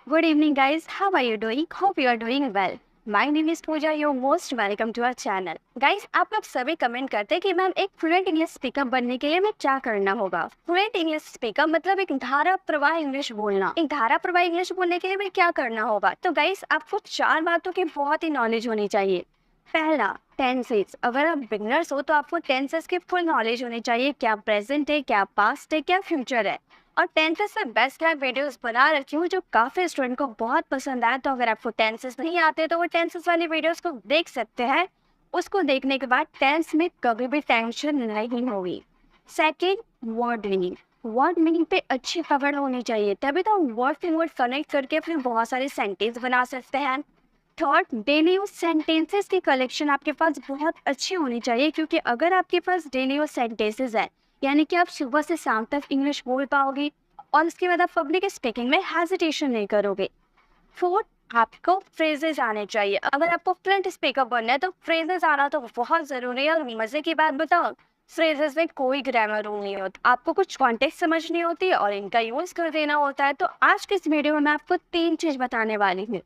Good evening, guys. How are you doing? Hope you are doing well. My name is Pooja. You're most welcome to our channel. Guys, आप लोग सभी comment करते हैं कि ma'am एक fluent English speaker बनने के लिए हमें क्या करना होगा। फ्लुएंट इंग्लिश स्पीकर मतलब एक धारा प्रवाह इंग्लिश बोलना। एक धारा प्रवाह इंग्लिश बोलने के लिए हमें क्या करना होगा? तो गाइस, आपको 4 बातों की बहुत ही नॉलेज होनी चाहिए। पहला, टेंसेस। अगर आप बिगनर्स हो तो आपको टेंसेस की फुल नॉलेज होनी चाहिए। क्या प्रेजेंट है, क्या पास्ट है, क्या फ्यूचर है। और टेंसेस से बेस्ट मैं वीडियोस बना रखी हूँ जो काफ़ी स्टूडेंट को बहुत पसंद आया। तो अगर आपको टेंसेस नहीं आते तो वो टेंसेस वाली वीडियोस को देख सकते हैं। उसको देखने के बाद टेंस में कभी भी टेंशन नहीं होगी। Second, word meaning. Word meaning पे अच्छी पकड़ होनी चाहिए, तभी तो वर्ड से वर्ड कनेक्ट करके फिर बहुत सारे सेंटेंस बना सकते हैं। थर्ड, डेली यूज सेंटेंसेस की कलेक्शन आपके पास बहुत अच्छी होनी चाहिए, क्योंकि अगर आपके पास डेली यूज सेंटेंसेस है यानी कि आप सुबह से शाम तक इंग्लिश बोल पाओगे और उसके बाद आप पब्लिक स्पीकिंग में हेजिटेशन नहीं करोगे। फोर्थ, आपको फ्रेजेस आने चाहिए। अगर आपको फ्लुएंट स्पीकर बनना है तो फ्रेजेस आना तो बहुत ज़रूरी है। और मज़े की बात बताओ, फ्रेजेस में कोई ग्रामर रूल नहीं होता, आपको कुछ कॉन्टेक्स्ट समझनी होती है और इनका यूज़ कर देना होता है। तो आज के इस वीडियो में मैं आपको 3 चीज़ बताने वाली हूँ।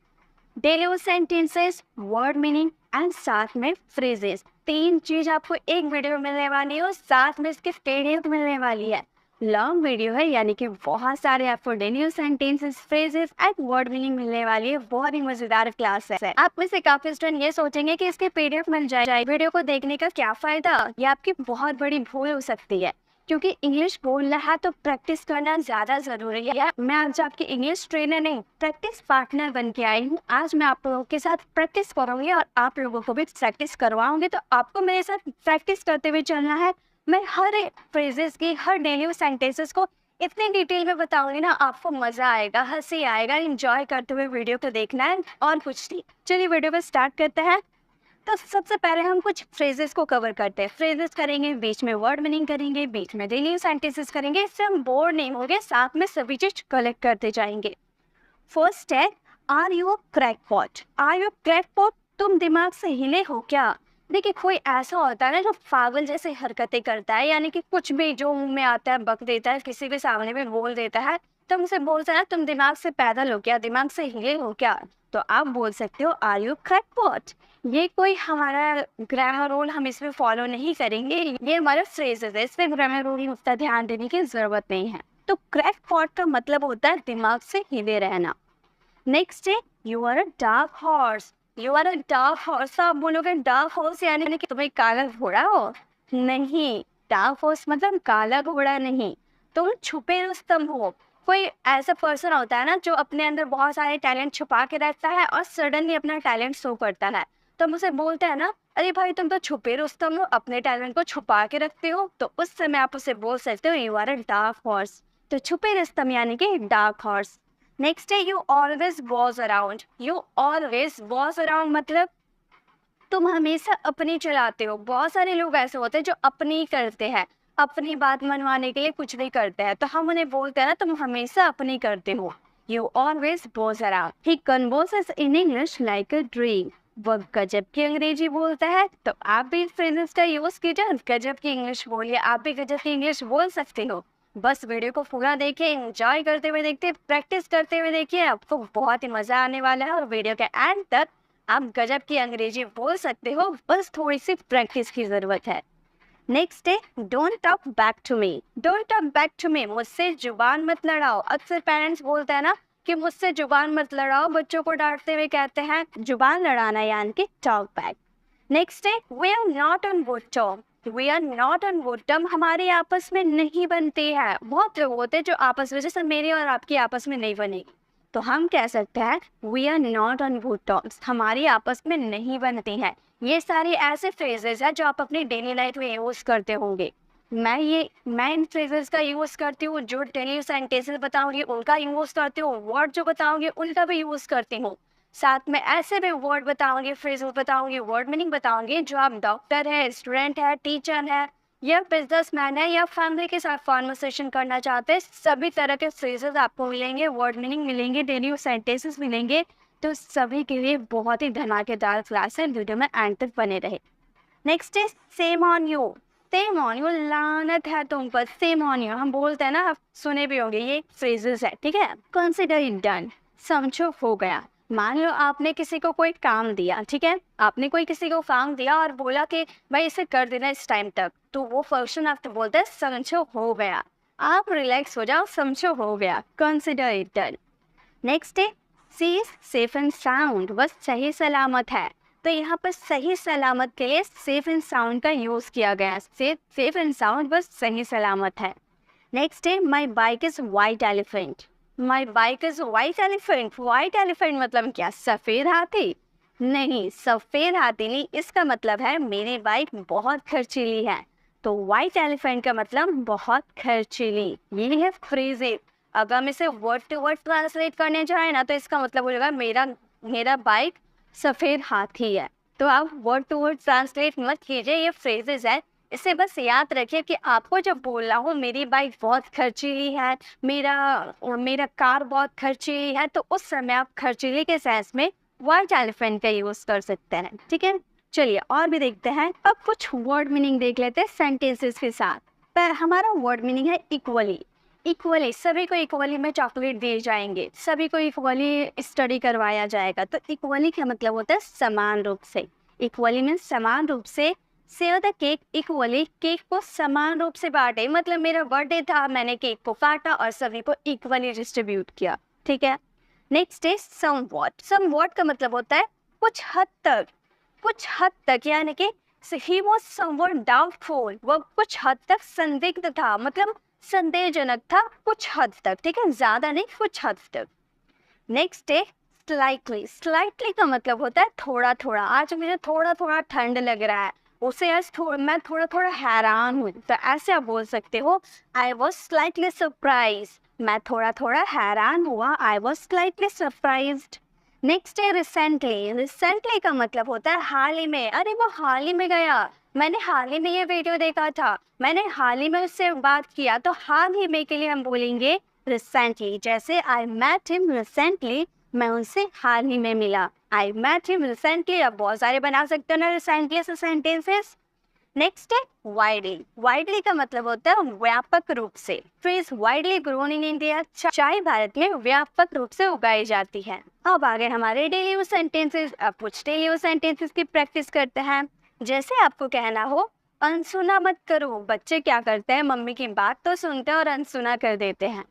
Daily use sentences, word meaning and साथ में फ्रेजेस। 3 चीज आपको एक वीडियो में मिलने वाली है और साथ में इसके पीडीएफ मिलने वाली है। लॉन्ग वीडियो है यानी कि बहुत सारे आपको daily use sentences, phrases and word meaning मिलने वाली है। बहुत ही मजेदार क्लास है। आप में से काफी स्टूडेंट ये सोचेंगे कि इसके पीडीएफ मिल जाए, वीडियो को देखने का क्या फायदा। ये आपकी बहुत बड़ी भूल हो सकती है, क्योंकि इंग्लिश बोलना है तो प्रैक्टिस करना ज़्यादा ज़रूरी है। मैं आज आपकी इंग्लिश ट्रेनर नहीं, प्रैक्टिस पार्टनर बन के आई हूँ। आज मैं आप लोगों के साथ प्रैक्टिस करूँगी और आप लोगों को भी प्रैक्टिस करवाऊंगी। तो आपको मेरे साथ प्रैक्टिस करते हुए चलना है। मैं हर फ्रेजेस की, हर डेली सेंटेंसेस को इतनी डिटेल में बताऊंगी ना, आपको मज़ा आएगा, हंसी आएगा। इंजॉय करते हुए वीडियो को देखना है और कुछ नहीं। चलिए वीडियो को स्टार्ट करते हैं। तो सबसे पहले हम कुछ फ्रेजेस को कवर करते हैं। फ्रेजेस करेंगे, बीच में वर्ड मीनिंग करेंगे, बीच में डेली सेंटेंसेस करेंगे। इससे हम बोर नहीं होंगे, साथ में सभी चीज कलेक्ट करते जाएंगे। फर्स्ट है, are you crackpot. Are you crackpot, तुम दिमाग से हिले हो क्या। देखिए, कोई ऐसा होता है ना जो पागल जैसे हरकतें करता है, यानी कि कुछ भी जो मुंह में आता है बक देता है, किसी के सामने भी बोल देता है। तुम उसे बोलते हैं तुम दिमाग से पैदल हो क्या, दिमाग से हिले हो क्या। तो आप बोल सकते हो आर यू क्रैकपॉट। ये कोई हमारा ग्रामर रूल हम इसमें फॉलो नहीं करेंगे, ये हमारा फ्रेजेस है, इसमें ग्रामर रूल उतना ध्यान देने की जरूरत नहीं है। तो क्रैकपॉट का मतलब होता है दिमाग से हिले रहना। नेक्स्ट है, you are a dark horse. You are a dark horse. आप बोलोगे डार्क हॉर्स यानी कि तुम्हें काला घोड़ा हो। नहीं, डार्क हॉर्स मतलब काला घोड़ा नहीं, तुम छुपे रुस्तम हो। कोई ऐसा पर्सन होता है ना जो अपने अंदर बहुत सारे टैलेंट छुपा के रखता है और सडनली अपना टैलेंट शो करता है। तो हम उसे बोलते हैं ना, अरे भाई तुम तो छुपे रुस्तम हो, अपने टैलेंट को छुपा के रखते हो। तो उस समय आप उसे बोल सकते हो you are a dark horse. तो छुपे रुस्तम यानी कि डार्क हॉर्स। नेक्स्ट है, you always was around. You always was around मतलब तुम हमेशा अपनी चलाते हो। बहुत सारे लोग ऐसे होते हैं जो अपनी करते हैं, अपनी बात मनवाने के लिए कुछ भी करते हैं। तो हम उन्हें बोलते हैं ना तुम हमेशा अपनी करते हो। You always was around. He converses in English like a dream. वह गजब की अंग्रेजी बोलता है। तो आप भी इस फ्रेजेस का यूज कीजिए, गजब की इंग्लिश बोलिए। आप भी गजब की इंग्लिश बोल सकते हो। बस वीडियो को पूरा देखिए, एंजॉय करते हुए देखते, प्रैक्टिस करते हुए देखिए, आपको बहुत ही मजा आने वाला है। और वीडियो के एंड तक आप गजब की अंग्रेजी बोल सकते हो, बस थोड़ी सी प्रैक्टिस की जरूरत है। नेक्स्ट है, don't talk back to me. Don't talk back to me, मुझसे जुबान मत लड़ाओ। अक्सर पेरेंट्स बोलते हैं ना कि मुझसे जुबान मत लड़ाओ, बच्चों को डांटते हुए कहते हैं जुबान लड़ाना यानी कि टॉक बैक। नेक्स्ट है, we are not on good term. We are not on good term, हमारे आपस में नहीं बनती है। बहुत लोग होते हैं जो आपस में, जैसे मेरी और आपकी आपस में नहीं बनेगी, तो हम कह सकते हैं we are not on good terms, हमारी आपस में नहीं बनती हैं। ये सारे ऐसे फ्रेजेस हैं जो आप अपनी डेली लाइफ में यूज करते होंगे। मैं इन फ्रेजेस का यूज करती हूँ। जो डेली सेंटेंसेस बताऊंगी उनका यूज करती हूँ, वर्ड जो बताऊंगी उनका भी यूज करती हूँ। साथ में ऐसे भी वर्ड बताऊंगी, फ्रेजेस बताऊंगी, वर्ड मीनिंग बताऊंगी जो आप डॉक्टर है, स्टूडेंट है, टीचर है या बिजनेसमैन है या फैमिली के साथ कॉन्वर्सेशन करना चाहते हैं, सभी तरह के फ्रेजेस आपको मिलेंगे, वर्ड मीनिंग मिलेंगे, डेली सेंटेंसेस मिलेंगे। तो सभी के लिए बहुत ही धमाकेदार क्लास है, वीडियो में एंड तक बने रहे। नेक्स्ट है, same on you. Same on you, लानत है तुम पर। सेम ऑन यू हम बोलते हैं ना, आप सुने भी होंगे, ये फ्रेजेस है, ठीक है। Consider it done. समझो हो गया। मान लो आपने किसी को कोई काम दिया, ठीक है, आपने कोई किसी को काम दिया और बोला कि भाई इसे कर देना इस टाइम तक, तो वो पर्सन आपको बोलता है समझो हो गया। आप रिलैक्स हो जाओ, समझो हो गया, कंसिडर इट डन। नेक्स्ट है सी इज सेफ एंड साउंड, बस सही सलामत है। तो यहाँ पर सही सलामत के लिए सेफ एंड साउंड का यूज किया गया। सेफ एंड साउंड बस सही सलामत है। नेक्स्ट है my bike is white elephant. My bike is white elephant. White elephant मतलब क्या, सफेद हाथी? नहीं, सफेद हाथी नहीं, इसका मतलब है मेरी बाइक बहुत खर्चीली है। तो वाइट एलिफेंट का मतलब बहुत खर्चीली। ये है फ्रेजेस। अगर हम इसे वर्ड टू वर्ड ट्रांसलेट करने जाए ना, तो इसका मतलब हो जाएगा मेरा बाइक सफ़ेद हाथी है। तो आप वर्ड टू वर्ड ट्रांसलेट मत कीजिए, ये फ्रेजेस है। इसे बस याद रखिए कि आपको जब बोलना हो मेरी बाइक बहुत खर्चीली है, मेरा कार बहुत खर्चीली है, तो उस समय आप खर्चीली के सेंस में वाइट एलिफेंट का यूज़ कर सकते हैं। ठीक है, चलिए और भी देखते हैं। अब कुछ वर्ड मीनिंग देख लेते हैं सेंटेंसेस के साथ। पर हमारा वर्ड मीनिंग है इक्वली। इक्वली, सभी को इक्वली में चॉकलेट दिए जाएंगे, सभी को इक्वली स्टडी करवाया जाएगा। तो इक्वली का मतलब होता है समान रूप से। इक्वली मीन्स समान रूप से। Share the cake equally, cake को समान रूप से बांटे। मतलब मेरा बर्थडे था, मैंने केक को काटा और सभी को इक्वली डिस्ट्रीब्यूट किया। ठीक है। नेक्स्ट है समवॉट। समवॉट का मतलब होता है कुछ हद तक। कुछ हद तक यानी कि ही वॉज समवॉट डाउटफुल, वह कुछ हद तक संदिग्ध था, मतलब संदेहजनक था कुछ हद तक। ठीक है, ज्यादा नहीं, कुछ हद तक। नेक्स्ट है स्लाइटली। स्लाइटली का मतलब होता है थोड़ा थोड़ा। आज मुझे थोड़ा थोड़ा ठंड लग रहा है, उसे आज मैं थोड़ा थोड़ा हैरान हूँ, तो ऐसे आप बोल सकते हो आई वॉज स्लाइटली सरप्राइज। मैं थोड़ा थोड़ा हैरान हुआ, I was slightly surprised. Next है रिसेंटली। रिसेंटली का मतलब होता है हाल ही में। अरे वो हाल ही में गया, मैंने हाल ही में ये वीडियो देखा था, मैंने हाल ही में उससे बात किया। तो हाल ही में के लिए हम बोलेंगे रिसेंटली। जैसे आई मेट हिम रिसेंटली, मैं उनसे हाल ही में मिला। I met him recently. अब बहुत सारे बना सकते हो ना रिसेंटली से सेंटेंसेस। नेक्स्ट है वाइडली। वाइडली का मतलब होता है व्यापक रूप से। Phrase widely grown in India, चाय भारत में व्यापक रूप से उगाई जाती है। अब आगे हमारे डेली यूज सेंटेंसेस। अब कुछ डेली यूज सेंटेंसेस की प्रैक्टिस करते हैं। जैसे आपको कहना हो अनसुना मत करो। बच्चे क्या करते हैं, मम्मी की बात तो सुनते हैं और अनसुना कर देते हैं।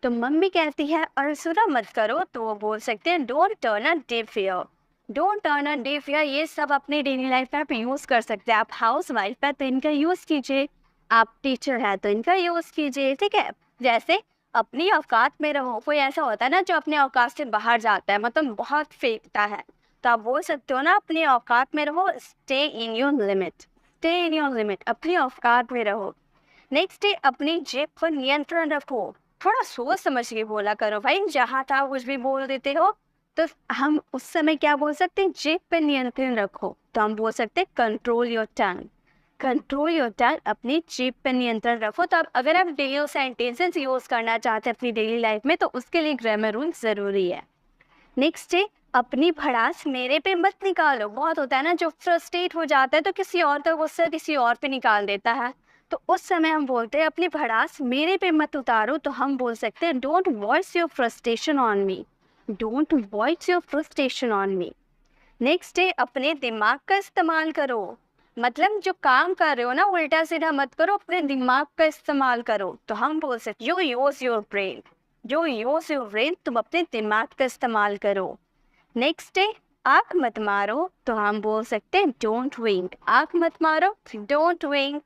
तो मम्मी कहती है अनसुना मत करो, तो वो बोल सकते हैं don't turn a deaf ear. Don't turn a deaf ear, ये सब अपनी डेली लाइफ में आप यूज़ कर सकते हैं। आप हाउस वाइफ है तो इनका यूज़ कीजिए, आप टीचर है तो इनका यूज़ कीजिए। ठीक है, जैसे अपनी औकात में रहो। कोई ऐसा होता है ना जो अपने औकात से बाहर जाता है, मतलब बहुत फेंकता है, तो आप बोल सकते हो ना अपनी औकात में रहो, stay in your limit. Stay in your limit, अपनी औकात में रहो। नेक्स्ट है अपनी जेब पर नियंत्रण रखो। थोड़ा सोच समझ के बोला करो भाई, जहाँ था कुछ भी बोल देते हो। तो हम उस समय क्या बोल सकते हैं, जेब पर नियंत्रण रखो, तो हम बोल सकते हैं control your tongue. Control your tongue, अपनी जेब पर नियंत्रण रखो। तो अब अगर आप डेली सेंटेंसेस यूज करना चाहते हैं अपनी डेली लाइफ में, तो उसके लिए ग्रामर रूल जरूरी है। नेक्स्ट है अपनी भड़ास मेरे पे मत निकालो। बहुत होता है ना जो फ्रस्ट्रेट हो जाता है तो किसी और का गुस्सा किसी और पे निकाल देता है, तो उस समय हम बोलते हैं अपनी भड़ास मेरे पे मत उतारो। तो हम बोल सकते हैं don't voice your frustration on me. Don't voice your frustration on me. Next है अपने दिमाग का इस्तेमाल करो। मतलब जो काम कर रहे हो ना उल्टा सीधा मत करो, अपने दिमाग का इस्तेमाल करो। तो हम बोल सकते यू यूज योर ब्रेन। जो यूज योर ब्रेन, तुम अपने दिमाग का इस्तेमाल करो। नेक्स्ट है आँख मत मारो, तो हम बोल सकते हैं डोंट विंक। आँख मत मारो, डोंट विंक।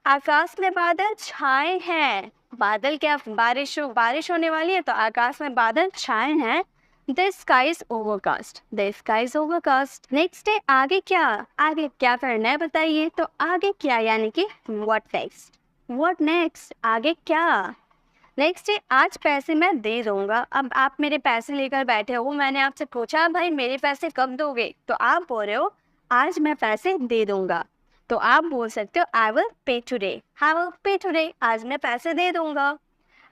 आकाश में बादल छाए हैं। बादल क्या, बारिश होने वाली है, तो आकाश में बादल छाए हैं। The sky is overcast. The sky is overcast. Next है आगे क्या करना है बताइए। तो आगे क्या यानी कि व्हाट नेक्स्ट। व्हाट नेक्स्ट, आगे क्या। नेक्स्ट है आज पैसे मैं दे दूंगा। अब आप मेरे पैसे लेकर बैठे हो, मैंने आपसे पूछा भाई मेरे पैसे कब दोगे, तो आप बोल रहे हो आज मैं पैसे दे दूंगा। तो आप बोल सकते हो I will pay today. I will pay today, आज मैं पैसे दे दूंगा।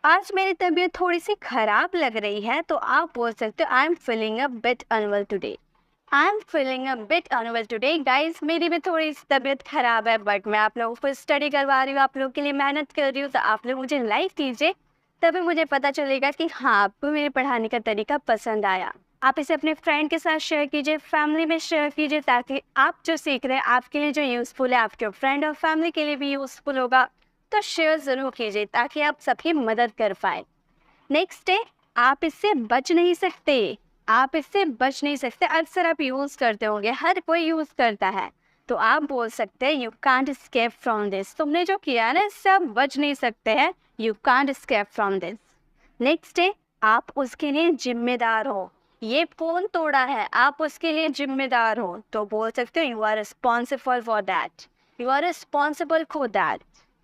आज मेरी तबीयत थोड़ी सी खराब लग रही है, तो आप बोल सकते हो I am feeling a bit unwell today. I am feeling a bit unwell today. Guys मेरी भी थोड़ी सी तबीयत खराब है, बट मैं आप लोगों को स्टडी करवा रही हूँ, आप लोगों के लिए मेहनत कर रही हूँ, तो आप लोग मुझे लाइक कीजिए। तभी मुझे पता चलेगा कि हाँ, आपको मेरे पढ़ाने का तरीका पसंद आया। आप इसे अपने फ्रेंड के साथ शेयर कीजिए, फैमिली में शेयर कीजिए, ताकि आप जो सीख रहे हैं आपके लिए जो यूज़फुल है, आपके फ्रेंड और फैमिली के लिए भी यूज़फुल होगा। तो शेयर ज़रूर कीजिए ताकि आप सबकी मदद कर पाए। नेक्स्ट है, आप इससे बच नहीं सकते। आप इससे बच नहीं सकते। अक्सर आप यूज़ करते होंगे, हर कोई यूज़ करता है। तो आप बोल सकते हैं you can't escape from this. तुमने जो किया है ना, इससे आप बच नहीं सकते हैं। You can't escape from this. Next है, आप उसके लिए जिम्मेदार हो। ये फोन तोड़ा है, आप उसके लिए जिम्मेदार हो, तो बोल सकते हो you are responsible for that. You are responsible for that.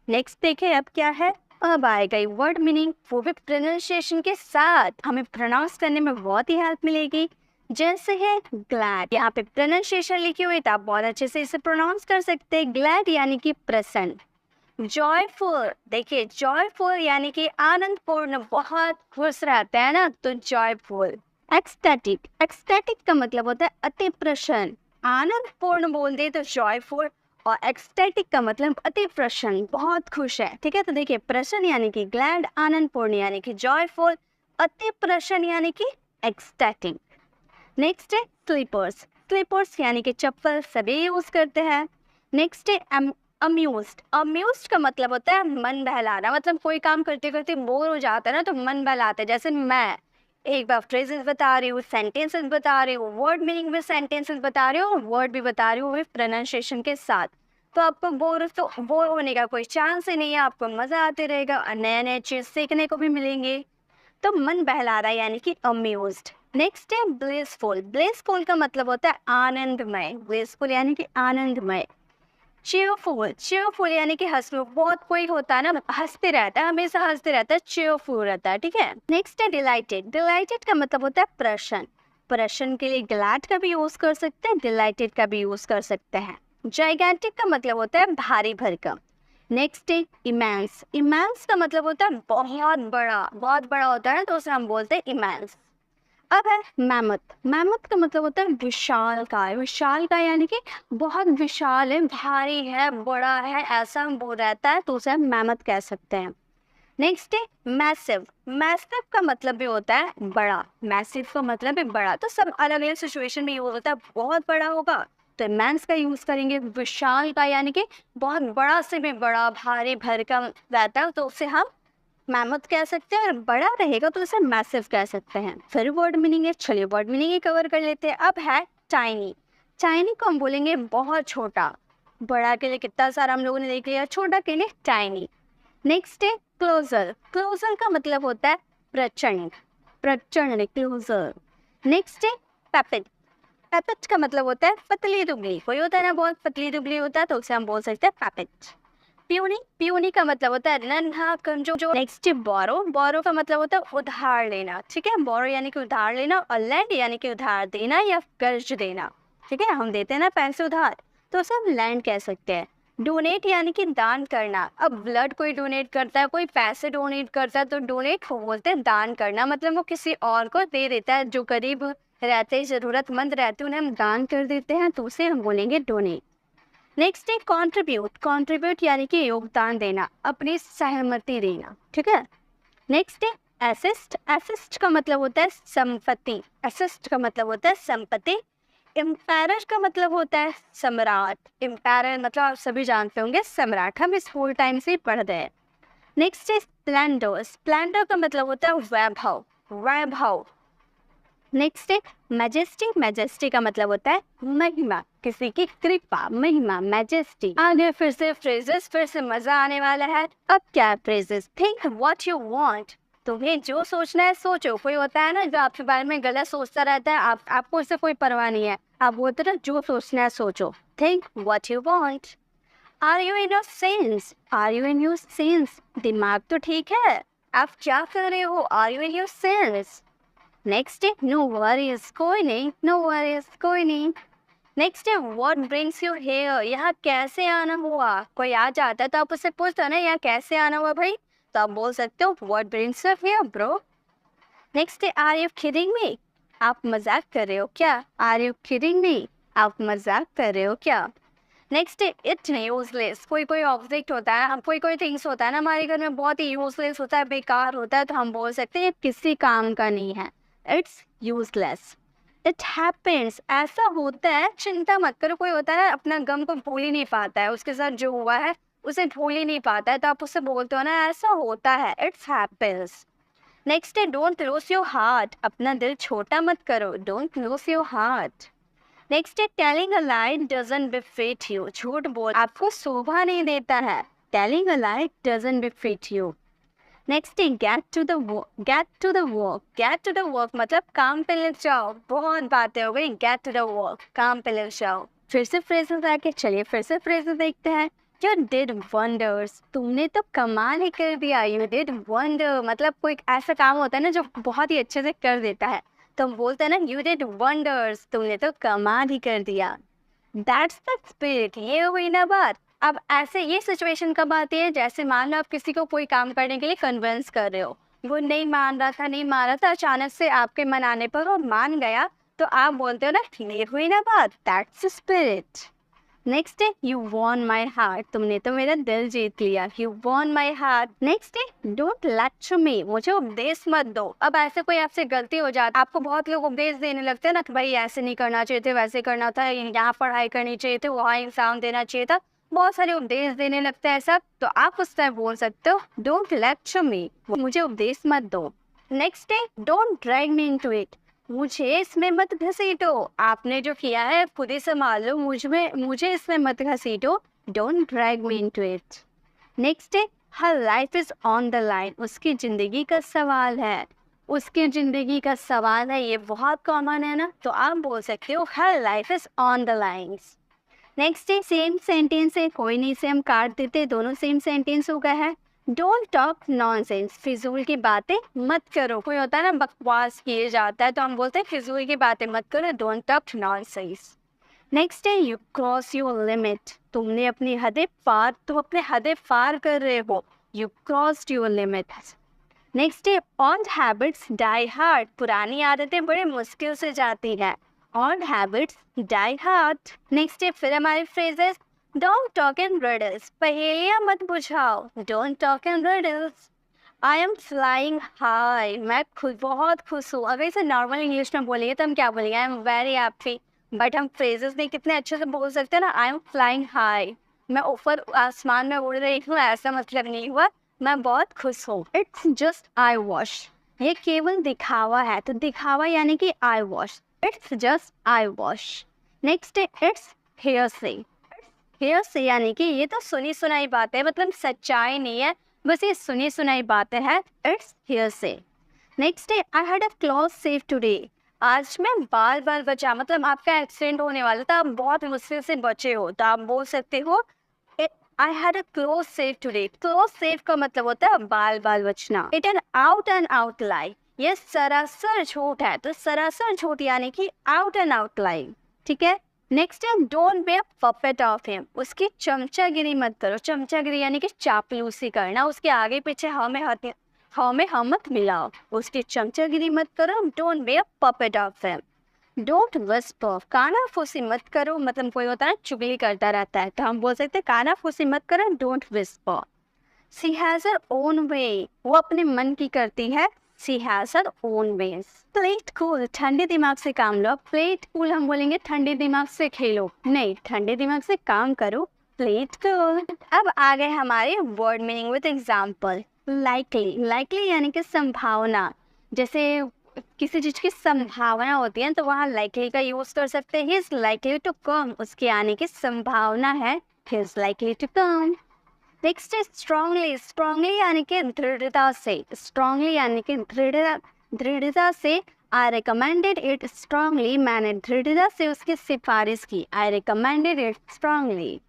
Next देखिए अब क्या है, अब आएगा वर्ड मीनिंग, वो भी प्रोनाउंसिएशन के साथ। हमें प्रोनाउंस करने में बहुत ही हेल्प मिलेगी। जैसे है ग्लैड, यहाँ पे प्रोनाउंसिएशन लिखी हुई तो आप बहुत अच्छे से इसे प्रोनाउंस कर सकते हैं। ग्लैड यानी कि प्रसन्न। जॉयफुल, देखिए जॉयफुल यानी कि आनंदपूर्ण, बहुत खुश रहते हैं ना, तो जॉयफुल। एक्सटैटिक, एक्सटैटिक का मतलब होता है अति प्रसन्न। आनंदपूर्ण बोल दे तो जॉयफुल, और एक्सटैटिक का मतलब अति प्रसन्न, बहुत खुश है। ठीक है, तो देखिए प्रसन्न यानी कि ग्लैड, आनंदपूर्ण यानी कि जॉयफुल, अति प्रसन्न यानी कि एक्सटैटिक। नेक्स्ट है स्लीपर्स। स्लीपर्स यानी कि चप्पल, सभी यूज करते हैं। नेक्स्ट है अम्यूज्ड। अम्यूज्ड का मतलब होता है मन बहलाना, मतलब कोई काम करते करते बोर हो जाता है ना, तो मन बहलाता है। जैसे मैं एक बार फ्रेजेस बता रही हूँ, सेंटेंसेस बता रही हूँ, वर्ड मीनिंग में सेंटेंसेस बता रही हूँ, वर्ड भी बता रही हूँ प्रोनाउंसिएशन के साथ, तो आपको बोर होने का कोई चांस ही नहीं है। आपको मज़ा आते रहेगा और नए नए चीज़ सीखने को भी मिलेंगे। तो मन बहला रहा है यानी कि अम्यूज्ड। नेक्स्ट है ब्लिसफुल। ब्लिसफुल का मतलब होता है आनंदमय। ब्लिसफुल यानी कि आनंदमय। चीयरफुल, चीयरफुल यानी कि हंसमुख। बहुत कोई होता है ना, हंसते रहता है, हमेशा हंसते रहता है, चीयरफुल रहता है। ठीक है, नेक्स्ट है डिलाइटेड। डिलाइटेड का मतलब होता है प्रसन्न। प्रसन्न के लिए ग्लैड का भी यूज कर सकते हैं, डिलाइटेड का भी यूज कर सकते हैं। जाइगैंटिक का मतलब होता है भारी भरकम। नेक्स्ट है इमेंस। इमेंस का मतलब होता है बहुत बड़ा, बहुत बड़ा होता है, तो उसे हम बोलते हैं इमेंस। अब है मैमथ। मैमथ का मतलब होता है विशाल काय। विशाल काय यानी कि बहुत विशाल है, भारी है, बड़ा है, ऐसा हम बोल रहता है, तो उसे हम मैमथ कह सकते हैं। नेक्स्ट है मैसिव। मैसिव का मतलब भी होता है बड़ा। मैसिव का मतलब है बड़ा, तो सब अलग अलग सिचुएशन में यूज होता है। बहुत बड़ा होगा तो इमेंस का यूज करेंगे। विशाल का यानी कि बहुत बड़ा से भी बड़ा, भारी भरकम रहता है, तो उसे हम मैमथ कह सकते हैं। और बड़ा रहेगा तो उसे मैसिव कह सकते हैं। फिर वर्ड मीनिंग है, चलिए वर्ड मीनिंग ही कवर कर लेते हैं। अब है टाइनी। टाइनी को हम बोलेंगे बहुत छोटा। बड़ा के लिए कितना सारा हम लोगों ने देख लिया, छोटा के लिए टाइनी। नेक्स्ट है क्लोजर। क्लोजर का मतलब होता है प्रचंड। प्रचंड, क्लोजर। नेक्स्ट है पैपेट। पैपेट का मतलब होता है पतली दुबली। कोई होता है ना बहुत पतली दुबली होता है, तो उसे हम बोल सकते हैं पैपेट। प्यूनी। प्यूनी का मतलब होता है नन्हा कमजोर। नेक्स्ट बोरो। बोरो का मतलब होता है उधार लेना। ठीक है, बोरो यानी कि उधार लेना, और लैंड यानी कि उधार देना या कर्ज देना। ठीक है, हम देते हैं ना पैसे उधार, तो उसे हम लैंड कह सकते हैं। डोनेट यानी कि दान करना। अब ब्लड कोई डोनेट करता है, कोई पैसे डोनेट करता है, तो डोनेट को बोलते हैं दान करना, मतलब वो किसी और को दे देता है। जो गरीब रहते हैं, जरूरतमंद रहते हैं, उन्हें हम दान कर देते हैं, तो उसे हम बोलेंगे डोनेट। नेक्स्ट है कंट्रीब्यूट। कंट्रीब्यूट यानी कि योगदान देना, अपनी सहमति देना। ठीक है, नेक्स्ट है असिस्ट। असिस्ट का मतलब होता है संपत्ति। असिस्ट का मतलब होता है संपत्ति। एम्पायर का मतलब होता है सम्राट। एम्पायर मतलब आप सभी जानते होंगे सम्राट, हम स्कूल टाइम से पढ़ रहे हैं। नेक्स्ट है स्प्लेंडर। स्प्लेंडर का मतलब होता है वैभव, वैभव। नेक्स्ट है मैजेस्टी। मैजेस्टी का मतलब होता है महिमा, किसी की कृपा, महिमा, मैजेस्टी। आगे फिर से फ्रेजेस, फिर से मजा आने वाला है। अब क्या है phrases? Think what you want. तुम्हें जो सोचना है सोचो। कोई होता है ना जो आपके बारे में गलत सोचता रहता है, आपको इससे कोई परवाह नहीं है, आप बोलते रहो जो सोचना है सोचो। Think what you want. Are you in your sense? Are you in your sense? दिमाग तो ठीक है, आप क्या कर रहे हो? Are you in your sense? Next है नो वरीज। कोई नहीं, नो वरीज, कोई नहीं। नेक्स्ट है व्हाट ब्रिंग्स यू हियर। यहाँ कैसे आना हुआ? कोई आ जाता है तो आप उससे पूछते हो ना यहाँ कैसे आना हुआ भाई, तो आप बोल सकते हो what brings you here bro. Next है आर यू किडिंग मी? आप मजाक कर रहे हो क्या? Are you kidding me? आप मजाक कर रहे हो क्या? नेक्स्ट है इट यूजलेस। कोई कोई ऑब्जेक्ट होता है, हम कोई कोई थिंग्स होता है ना हमारे घर में, बहुत ही यूजलेस होता है, बेकार होता है, तो हम बोल सकते हैं किसी काम का नहीं है, इट्स यूजलेस। इट हैपेंस, ऐसा होता है, चिंता मत करो। कोई होता है अपना गम को भूल ही नहीं पाता है, उसके साथ जो हुआ है उसे भूल ही नहीं पाता है, तो आप उससे बोलते हो ना ऐसा होता है, इट्स हैपेंस। नेक्स्ट है डोंट लूज योर हार्ट, अपना दिल छोटा मत करो, don't lose your heart. Next है telling a lie doesn't befit you, झूठ बोल आपको शोभा नहीं देता है, telling a lie doesn't befit you. Next है get to the work, get to the work, get to the work मतलब काम पे लग जाओ। बहुत बातें हो गई, गेट टू द वर्क, काम पे लग जाओ। फिर से फ्रेजेस आके, चलिए फिर से फ्रेजेस देखते हैं। यू डिड वंडर्स, तुमने तो कमाल ही कर दिया, यू डिड वंडर मतलब कोई ऐसा काम होता है ना जो बहुत ही अच्छे से कर देता है, तो हम बोलते हैं ना यू डिड वंडर्स, तुमने तो कमाल ही कर दिया। दैट्स द स्पिरिट, ये हुई ना बात। अब ऐसे ये सिचुएशन कब आती है, जैसे मान लो आप किसी को कोई काम करने के लिए कन्विंस कर रहे हो, वो नहीं मान रहा था, अचानक से आपके मनाने पर वो मान गया, तो आप बोलते हो ना ये हुई ना बात, दैट्स द स्पिरिट। नेक्स्ट है यू वॉन माई हार्ट, तुमने तो मेरा दिल जीत लिया, you won my heart. Next है डोंट लेक्चर मी, मुझे उपदेश मत दो। अब ऐसे कोई आपसे गलती हो जाती, आपको बहुत लोग उपदेश देने लगते हैं ना कि भाई ऐसे नहीं करना चाहिए थे, वैसे करना था, यहाँ पढ़ाई करनी चाहिए थी, वहाँ एग्जाम देना चाहिए था, बहुत सारे उपदेश देने लगते हैं सब, तो आप उस टाइम बोल सकते हो डोंट लेक्चर मी, मुझे उपदेश मत दो। नेक्स्ट है don't drag me into it, मुझे इसमें मत घसीटो, आपने जो किया है खुद ही संभाल लो, मुझे इसमें मत घसीटो, don't drag me into it. Next है her life is on the line, उसकी जिंदगी का सवाल है, उसकी जिंदगी का सवाल है, ये बहुत कॉमन है ना, तो आप बोल सकते हो हर life is on the lines. Next है सेम सेंटेंस है, कोई नहीं से हम काट देते, दोनों सेम सेंटेंस हो गया है। डोंट टॉक नॉनसेंस, फिजूल की बातें मत करो। कोई होता है ना बकवास किए जाता है, तो हम बोलते हैं फिजूल की बातें मत करो, डोंट टॉक नॉनसेंस। नेक्स्ट है यू क्रॉस योर लिमिट, तुमने अपनी हदें पार, तुम अपने हदें पार कर रहे हो, you crossed your limit. Next है ओल्ड हैबिट्स डाई हार्ड, पुरानी आदतें बड़े मुश्किल से जाती हैं, old habits die hard। Next है फिर हमारे phrases, don't talk in riddles, पहेलियां मत बुझाओ, don't talk in riddles. I am flying high, मैं खुद बहुत खुश हूँ। अगर इसे नॉर्मल इंग्लिश में बोलेंगे तो हम क्या बोलेंगे, I am very happy, but हम फ्रेजेस में कितने अच्छे से बोल सकते हैं ना, आई एम फ्लाइंग हाई, मैं ऊपर आसमान में उड़ रही हूँ, ऐसा मतलब नहीं हुआ, मैं बहुत खुश हूँ। इट्स जस्ट आई वॉश, ये केवल दिखावा है, तो दिखावा यानी कि eye wash, it's just eye wash. Next है इट्स हेयरसे, हेयरसे यानी कि ये तो सुनी सुनाई बात है, मतलब सच्चाई नहीं है, बस ये सुनी सुनाई बातें हैं, इट्स हेयरसे। नेक्स्ट है I had a close save today, आज मैं बाल बाल बचा, मतलब आपका एक्सीडेंट होने वाला था, आप बहुत मुश्किल से बचे हो, तो आप बोल सकते हो I had a close save today. Close save का मतलब होता है बाल बाल बचना। इट एन आउट लाई, ये सरासर झूठ है, तो सरासर झूठ यानी कि आउट एंड आउट लाई, ठीक है। नेक्स्ट है don't be a puppet of him, उसकी चमचागिरी मत करो, चमचागिरी यानी कि चापलूसी करना, उसके आगे पीछे हमें हम मत मिलाओ, उसकी चमचागिरी मत करो, don't be a puppet of him. Don't whisper, कानाफूसी मत करो, मतलब कोई होता है चुगली करता रहता है, तो हम बोल सकते हैं कानाफूसी मत करो, don't whisper. She has her own way, वो अपने मन की करती है, she has her own ways. Plate cool, ठंडे दिमाग से काम लो। प्लेट कूल हम बोलेंगे ठंडे दिमाग से खेलो, नहीं, ठंडे दिमाग से काम करो, प्लेट कूल। अब आ गए हमारे word meaning with example. Likely, likely यानी कि संभावना, जैसे किसी चीज की संभावना होती है तो वहाँ लाइकली का यूज कर सकते हैं, he is likely to come, उसके आने की संभावना है, he is likely to come. Next है स्ट्रांगली, स्ट्रांगली यानी कि दृढ़ता से, स्ट्रांगली यानी कि दृढ़ता से। आई रिकमेंडेड इट स्ट्रांगली, मैंने दृढ़ता से उसकी सिफारिश की, आई रिकमेंडेड इट स्ट्रांगली।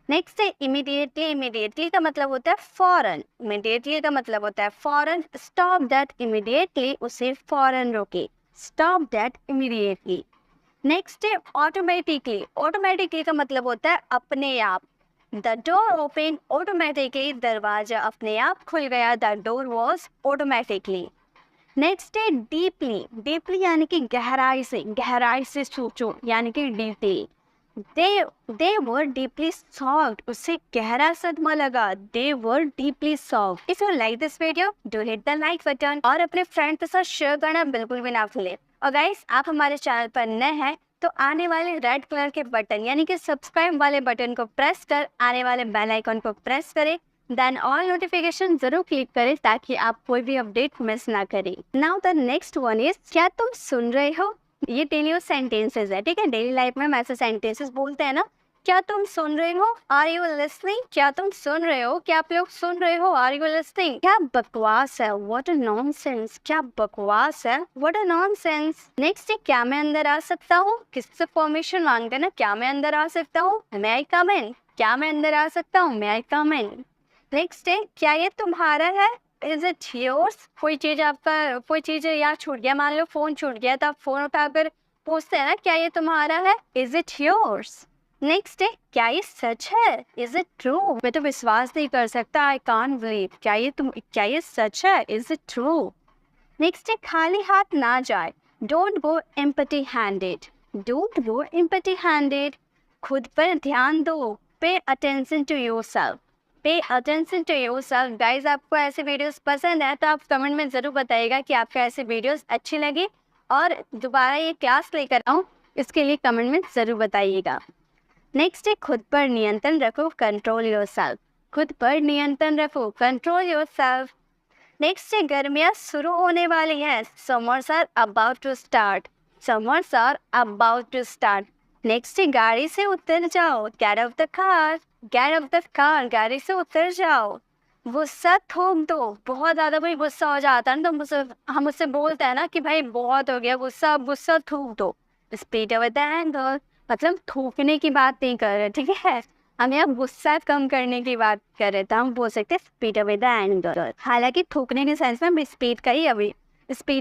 नेक्स्ट है इमीडिएटली, इमीडिएटली का मतलब होता है फौरन, इमीडिएटली का मतलब होता है फौरन। स्टॉप दैट इमीडिएटली, उसे फौरन रोके, स्टॉप दैट इमीडिएटली। नेक्स्ट है ऑटोमेटिकली, ऑटोमेटिकली का मतलब होता है अपने आप। द डोर ओपन ऑटोमेटिकली, दरवाजा अपने आप खुल गया, the door was automatically. Next है डीपली, डीपली यानी कि गहराई से सोचो, यानी कि deeply. They were deeply shocked. उसे गहरा सदमा लगा. They were deeply shocked. If you like this video, do hit the like button और अपने फ्रेंड के साथ शेयर करना बिल्कुल भी ना भूलें. और गाइस, आप हमारे चैनल पर नए हैं तो आने वाले रेड कलर के बटन यानी कि सब्सक्राइब वाले बटन को प्रेस कर आने वाले बेल आइकन को प्रेस करें. देन ऑल नोटिफिकेशन जरूर क्लिक करें ताकि आप कोई भी अपडेट मिस ना करें. Now the next one is, क्या तुम सुन रहे हो? ये डेली यूज सेंटेंसेस है, ठीक है. डेली लाइफ में हम ऐसे सेंटेंसेस बोलते हैं ना. क्या तुम सुन रहे हो? Are you listening? क्या तुम सुन रहे हो? क्या आप लोग सुन रहे हो? Are you listening? क्या बकवास है? What a nonsense. क्या बकवास है? What a nonsense. नेक्स्ट है, क्या मैं अंदर आ सकता हूँ? किससे परमिशन मांगते हैं ना, क्या मैं अंदर आ सकता हूँ? मे आई कम इन? क्या मैं अंदर आ सकता हूँ? मे आई कम इन. नेक्स्ट है, क्या ये तुम्हारा है? Is it yours. कोई चीज याद छूट गया, मान लो फोन छूट गया तो आप फोन उठाकर पूछते हैं ना, क्या ये तुम्हारा है? Is it yours. नेक्स्ट है, क्या ये सच है? Is it true. मैं तो विश्वास नहीं कर सकता, आई कांट बिलीव. क्या ये सच है? Is it true. नेक्स्ट है, खाली हाथ ना जाए. Don't go empty handed. Don't go empty handed. खुद पर ध्यान दो. Pay attention to yourself. Pay attention to yourself. Guys, आपको ऐसे वीडियोस पसंद है तो आप कमेंट में ज़रूर बताइएगा कि आपको ऐसे वीडियोस अच्छी लगी और दोबारा ये क्लास लेकर आऊँ, इसके लिए कमेंट में ज़रूर बताइएगा. नेक्स्ट है, खुद पर नियंत्रण रखो. Control yourself. खुद पर नियंत्रण रखो. Control yourself. नेक्स्ट है, गर्मियाँ शुरू होने वाली हैं. Summers are about to start. Summers are about to start. Next है, गाड़ी से उतर जाओ. Get off the car. Get off the car. गाड़ी से उतर जाओ. गुस्सा थूक दो. बहुत ज़्यादा भाई गुस्सा हो जाता है ना तो हम उससे बोलते हैं ना कि भाई बहुत हो गया गुस्सा, अब गुस्सा थूक दो. Speed with the anger. मतलब थूकने की बात नहीं कर रहे, ठीक है. हम यहाँ गुस्सा कम करने की बात कर रहे थे, हम बोल सकते हैं स्पीड विद द एंगर. हालांकि थूकने के सेंस में हम स्पीड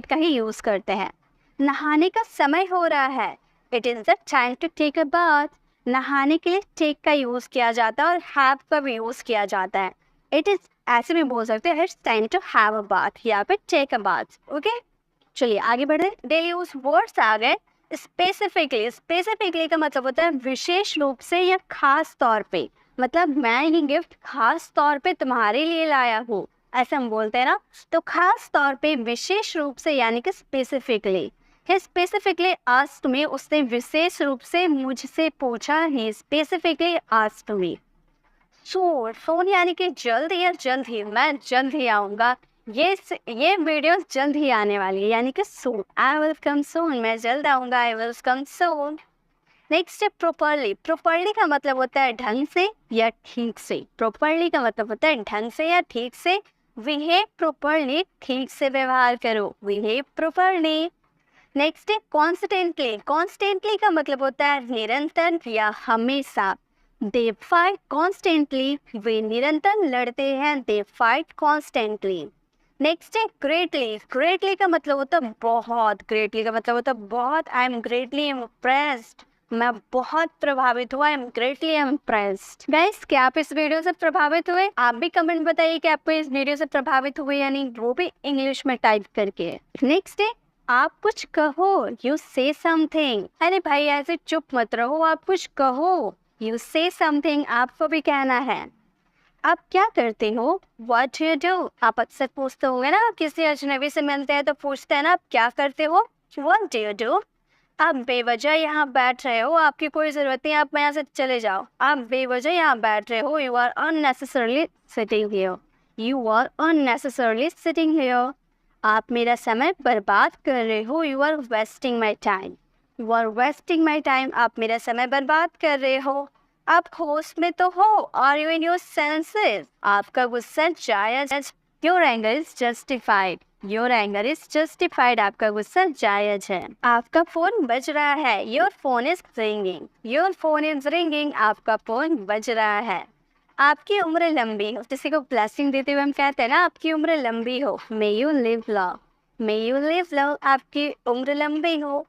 का ही यूज़ करते हैं. नहाने का समय हो रहा है. It is the time to take a bath. नहाने के लिए टेक का यूज़ किया जाता है और हैव का भी यूज़ किया जाता है. इट इज़ ऐसे भी बोल सकते हैं, it's time to have a bath या फिर टेक अ बाथ. ओके, चलिए आगे बढ़े. डेली यूज वर्ड्स आ गए. स्पेसिफिकली. स्पेसिफिकली का मतलब होता है विशेष रूप से या खास तौर पे. मतलब मैं ये गिफ्ट खास तौर पे तुम्हारे लिए लाया हूँ, ऐसे हम बोलते हैं ना. तो खास तौर पे, विशेष रूप से यानी कि specifically. He specifically asked me. उसने विशेष रूप से मुझसे पूछा. He specifically asked me. सोन यानी कि जल्द या जल्द ही. मैं जल्द ही आऊँगा. ये वीडियो जल्द ही आने वाली है यानी कि soon. I will come soon. मैं जल्द आऊँगा. I will come soon. Next है प्रॉपरली. प्रॉपरली का मतलब होता है ढंग से या ठीक से. प्रॉपरली का मतलब होता है ढंग से या ठीक से. Behave properly. ठीक से व्यवहार करो. Behave properly. नेक्स्ट है कॉन्स्टेंटली. कॉन्स्टेंटली का मतलब होता है निरंतर या हमेशा. They fight constantly. वे निरंतर लड़ते हैं. They fight constantly. नेक्स्ट है ग्रेटली. ग्रेटली का मतलब होता है बहुत. ग्रेटली का मतलब होता है बहुत. I am greatly impressed. मैं बहुत प्रभावित हुआ. I am greatly impressed. Guys, क्या आप इस वीडियो से प्रभावित हुए? आप भी कमेंट बताइए कि आपको इस वीडियो से प्रभावित हुए या नहीं, वो भी इंग्लिश में टाइप करके. नेक्स्ट है आप कुछ कहो. यू से समथिंग. अरे भाई ऐसे चुप मत रहो, आप कुछ कहो. यू से समथिंग. आपको भी कहना है. आप क्या करते हो? What you do. आप अक्सर पूछते होंगे ना, किसी अजनबी से मिलते हैं तो पूछते हैं ना, आप क्या करते हो? What do you do. आप बेवजह यहाँ बैठ रहे हो, आपकी कोई ज़रूरत नहीं, आप यहाँ से चले जाओ. आप बेवजह यहाँ बैठ रहे हो. You are unnecessarily sitting here. You are unnecessarily sitting here. आप मेरा समय बर्बाद कर रहे हो. You are wasting my time. You are wasting my time. आप मेरा समय बर्बाद कर रहे हो. आप होश में तो हो. Are you in your senses. आपका गुस्सा जायज. Your anger is justified. Your anger is justified. आपका गुस्सा जायज है. आपका फोन बज रहा है. Your phone is ringing. Your phone is ringing. आपका फोन बज रहा है. आपकी उम्र लंबी हो. किसी को ब्लेसिंग देते हुए हम कहते हैं ना, आपकी उम्र लंबी हो. May you live long. May you live long. आपकी उम्र लंबी हो.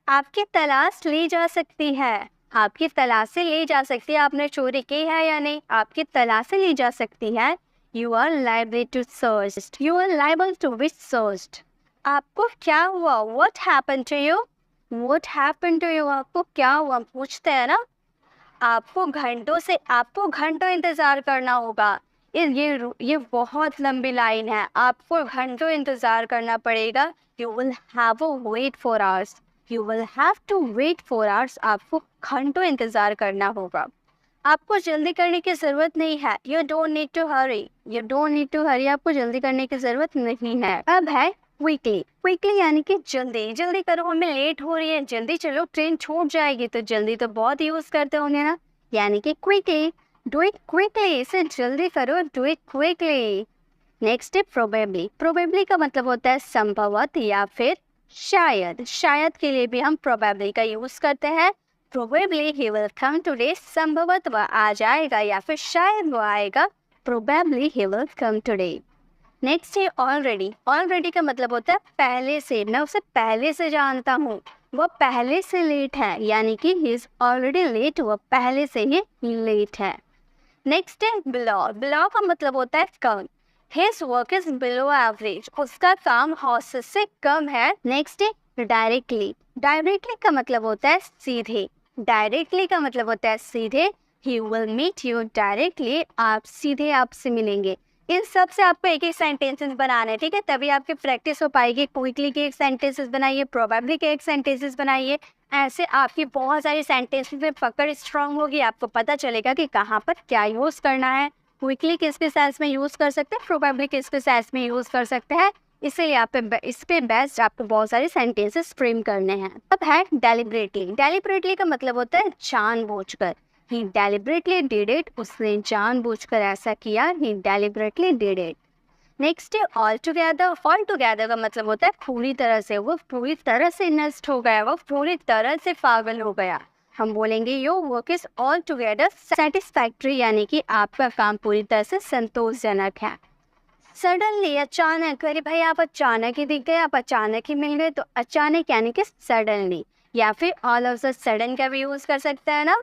आपकी तलाश ली जा सकती है. आपकी तलाशी ली जा सकती है. आपने चोरी की है या नहीं, आपकी तलाशी ली जा सकती है. You are liable to search. You are liable to be searched. आपको क्या हुआ? What happened to you. What happened to you. आपको क्या हुआ पूछते हैं ना. आपको घंटों इंतज़ार करना होगा। ये बहुत लंबी लाइन है, आपको घंटों इंतज़ार करना पड़ेगा। You will have to wait for hours, you will have to wait for hours, आपको घंटों इंतज़ार करना होगा। आपको जल्दी करने की ज़रूरत नहीं है, you don't need to hurry, you don't need to hurry, आपको जल्दी करने की ज़रूरत नहीं है। अब है क्विकली, क्विकली यानी कि जल्दी, जल्दी करो, हमें लेट हो रही है, जल्दी चलो ट्रेन छूट जाएगी। तो जल्दी तो बहुत यूज़ करते होंगे ना, यानी कि क्विकली, डू इट क्विकली, इसे जल्दी करो, डू इट क्विकली। नेक्स्ट है प्रोबेबली, प्रोबेबली का मतलब होता है संभवत या फिर शायद, शायद के लिए भी हम प्रोबेबली का यूज़ करते हैं। Probably he will come today, संभवत वह आ जाएगा या फिर शायद वो आएगा, probably he will come today. Next है ऑलरेडी, ऑलरेडी का मतलब होता है पहले से, मैं उसे पहले से जानता हूँ, वो पहले से लेट है, यानी कि ही इज ऑलरेडी लेट, वो पहले से ही लेट है। नेक्स्ट है बिलो, बिलो का मतलब होता है कम, his work is below average, उसका काम औसत से कम है। नेक्स्ट है डायरेक्टली, डायरेक्टली का मतलब होता है सीधे, डायरेक्टली का मतलब होता है सीधे, he will meet you directly, आप सीधे आपसे मिलेंगे। इन सब से आपको एक एक सेंटेंसेस बनाने, ठीक है, तभी आपकी प्रैक्टिस हो पाएगी। क्विकली के एक सेंटेंसेस बनाइए, प्रोबेबली के एक सेंटेंसेस बनाइए, ऐसे आपकी बहुत सारी सेंटेंसेस में पकड़ स्ट्रांग होगी, आपको पता चलेगा कि कहाँ पर क्या यूज़ करना है। क्विकली किस किस सेंस में यूज़ कर सकते हैं, प्रोबेबली किस किस सेंस में यूज़ कर सकते हैं, इसलिए आप इस पे बेस्ट आपको बहुत सारे सेंटेंसेस फ्रेम करने हैं। अब है डेलिबरेटली, डेलिबरेटली का मतलब होता है जानबूझकर, He deliberately did it, उसने जानबूझकर ऐसा किया, he deliberately did it. Next है ऑल टुगेदर, ऑल टुगेदर का मतलब होता है पूरी तरह से, वो पूरी तरह से नष्ट हो गया, वो पूरी तरह से पागल हो गया। हम बोलेंगे your work is all together satisfactory, यानी कि आपका काम पूरी तरह से संतोषजनक है। सडनली, अचानक, अरे भाई आप अचानक ही दिख गए, आप अचानक ही मिल गए, तो अचानक यानी कि सडनली, या फिर ऑल ऑफ द सडन का भी यूज कर सकते हैं ना।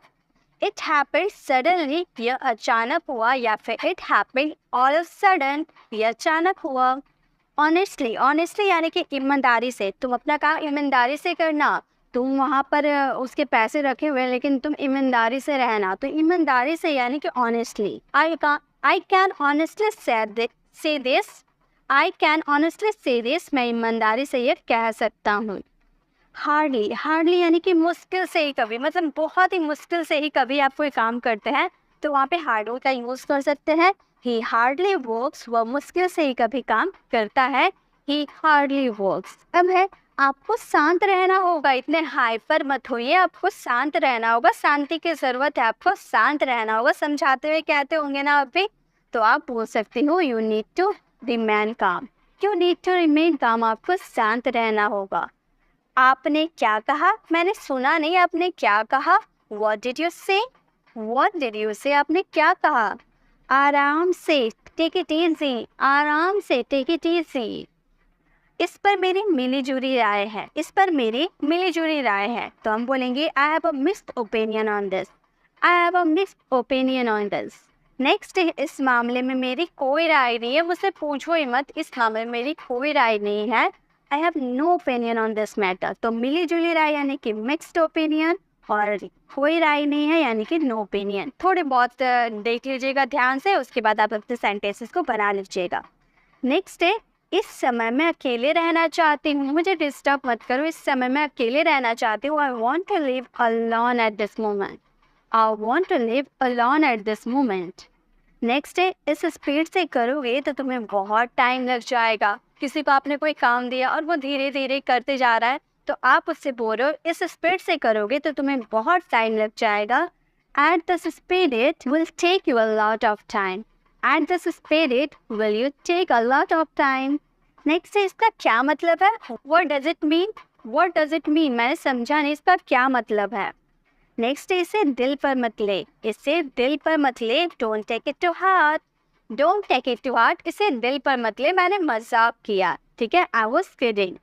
इट हैपेंड सडनली, यह अचानक हुआ, या फिर it happened all of sudden, यह अचानक हुआ। ऑनेस्टली, ऑनेस्टली यानी कि ईमानदारी से, तुम अपना काम ईमानदारी से करना, तुम वहाँ पर उसके पैसे रखे हुए लेकिन तुम ईमानदारी से रहना, तो ईमानदारी से यानी कि ऑनेस्टली। आई कैन ऑनेस्टली से दिस, आई कैन ऑनेस्टली से दिस, मैं ईमानदारी से ये कह सकता हूँ। हार्डली, हार्डली यानी कि मुश्किल से ही कभी, मतलब बहुत ही मुश्किल से ही कभी आप कोई काम करते हैं, तो वहाँ पे हार्डली का यूज़ कर सकते हैं। ही हार्डली वर्क्स, वह मुश्किल से ही कभी काम करता है, ही हार्डली वर्क्स। अब है आपको शांत रहना होगा, इतने हाइपर मत होइए, आपको शांत रहना होगा, शांति की ज़रूरत है, आपको शांत रहना होगा। समझाते हुए कहते होंगे ना अभी, तो आप बोल सकते हो you need to remain calm, you need to remain calm, आपको शांत रहना होगा। आपने क्या कहा, मैंने सुना नहीं, आपने क्या कहा, What did you say? What did you say? आपने क्या कहा। आराम से, टेक इट इजी, आराम से, टेक इट इजी। इस पर मेरी मिलीजुली राय है, इस पर मेरी मिलीजुली राय है, तो हम बोलेंगे I have a mixed opinion on this, I have a mixed opinion on this. Next है इस मामले में मेरी कोई राय नहीं है, मुझसे पूछो ही मत, इस मामले में मेरी कोई राय नहीं है, I have no opinion on this matter. तो मिली जुली राय यानी कि मिक्स्ड ओपिनियन, और कोई राय नहीं है यानी कि नो ओपिनियन। थोड़े बहुत देख लीजिएगा ध्यान से, उसके बाद आप अपने सेंटेंसेस को बना लीजिएगा। नेक्स्ट है इस समय मैं अकेले रहना चाहती हूँ, मुझे डिस्टर्ब मत करो, इस समय मैं अकेले रहना चाहती हूँ। I want to live alone at this moment, I want to live alone at this moment. Next है इस स्पीड से करोगे तो तुम्हें बहुत टाइम लग जाएगा। किसी को आपने कोई काम दिया और वो धीरे धीरे करते जा रहा है, तो आप उससे बोल रहे हो इस स्पीड से करोगे तो तुम्हें बहुत टाइम लग जाएगा। At this speed it will take you a lot of time, at this speed it will you take a lot of time. Next है इसका क्या मतलब है, what does it mean, what does it mean, मैंने समझा नहीं, इसका क्या मतलब है। नेक्स्ट है इसे दिल पर मत ले, इसे दिल पर मत ले, don't take it to heart, don't take it to heart, इसे दिल पर मत ले, मैंने मजाक किया, ठीक है, आई वाज किडिंग।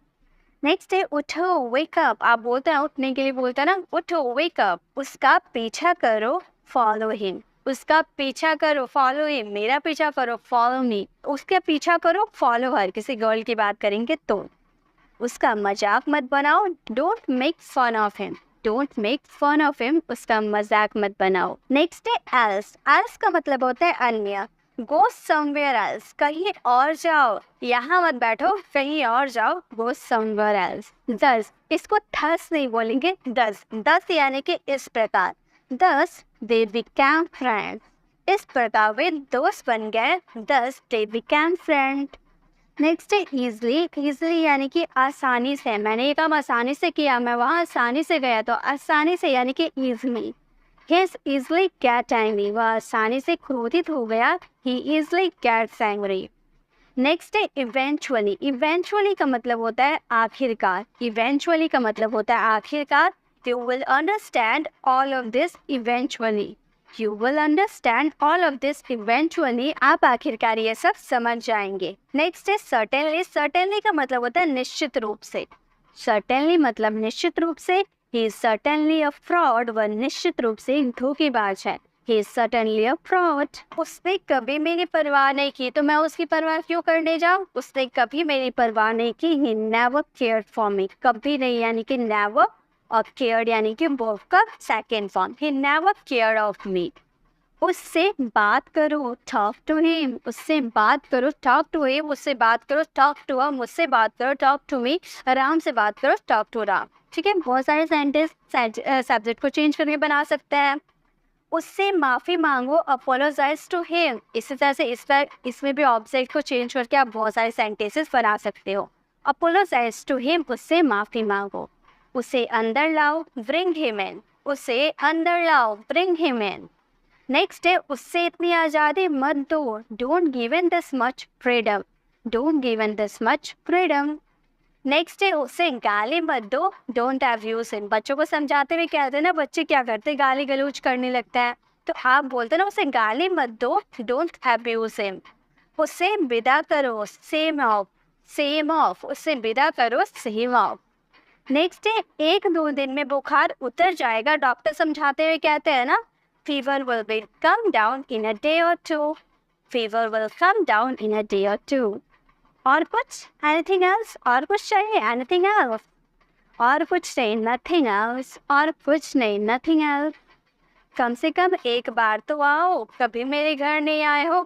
नेक्स्ट है उठो, वेक अप, आप बोलते हैं उठने के लिए बोलते हैं ना, उठो, वेक अप, उसका पीछा करो, फॉलो हिम, उसका पीछा करो, फॉलो हिम, मेरा पीछा करो, फॉलो मी, उसका पीछा करो, फॉलो हर, किसी गर्ल की बात करेंगे तो। उसका मजाक मत बनाओ, don't make fun of him, don't make fun of him, उसका मजाक मत बनाओ। नेक्स्ट है एल्स। एल्स का मतलब होता है अन्य। गो समवेयर एल्स, कहीं और जाओ, यहाँ मत बैठो, कहीं और जाओ, गो समवेयर एल्स। दस, इसको थस नहीं बोलेंगे, दस। दस यानी कि इस प्रकार। दस दे बिकेम फ्रेंड्स, इस प्रकार वे दोस्त बन गए। दस दे बिकेम फ्रेंड। नेक्स्ट है ईजली। ईजली यानी कि आसानी से। मैंने ये काम आसानी से किया, मैं वहाँ आसानी से गया, तो आसानी से यानी कि easily. He easily get angry, वह आसानी से क्रोधित हो गया। He easily gets angry. Next है इवेंचुअली। इवेंचुअली का मतलब होता है आखिरकार। इवेंचुअली का मतलब होता है आखिरकार। You will understand all of this eventually. You will understand all of this eventually. आप आखिरकार ये सब समझ जाएंगे। नेक्स्ट है certainly। certainly का मतलब होता है निश्चित रूप से। certainly मतलब निश्चित रूप से। He is certainly a fraud, वह निश्चित रूप से धोखेबाज है। He is certainly a fraud. उसने कभी मेरी परवाह नहीं की, तो मैं उसकी परवाह क्यों करने जाऊँ? उसने कभी मेरी परवाह नहीं की। He never cared for me. कभी नहीं यानी कि never, और cared यानी कि verb का second form. He never cared of me. उससे बात करो, talk to him. उससे बात करो, talk to him. उससे बात करो, talk to her. मुझसे बात करो, talk to me. राम से बात करो, talk to राम। ठीक है, बहुत सारे सेंटेंस सब्जेक्ट को चेंज करके बना सकते हैं। उससे माफ़ी मांगो, अपोलोजाइज टू हिम। इसी तरह से इसमें भी ऑब्जेक्ट को चेंज करके आप बहुत सारे सेंटेंसेस बना सकते हो। अपोलोजाइज टू हिम, उससे माफ़ी मांगो। उसे अंदर लाओ, ब्रिंग हिम इन। उसे अंदर लाओ, ब्रिंग हिम इन। नेक्स्ट है उससे इतनी आज़ादी मत दो, don't given this much freedom. Don't given this much freedom. Next है उसे गाली मत दो, डोंट अब्यूज हिम। बच्चों को समझाते हुए कहते हैं ना, बच्चे क्या करते हैं, गाली गलौज करने लगता है, तो आप बोलते ना उसे गाली मत दो, डोंट अब्यूज हिम। उससे विदा करो, सेम ऑफ। सेम ऑफ, उससे विदा करो, सेम ऑफ। नेक्स्ट है 1-2 दिन में बुखार उतर जाएगा, डॉक्टर समझाते हुए कहते हैं ना, fever will be come down in a day or two. Fever will come down in a day or two. और कुछ, एनीथिंग एल्स? और कुछ चाहिए? Anything else? और कुछ नहीं, नथिंग एल्स। और कुछ नहीं, नथिंग एल्स। कम से कम एक बार तो आओ, कभी मेरे घर नहीं आए हो,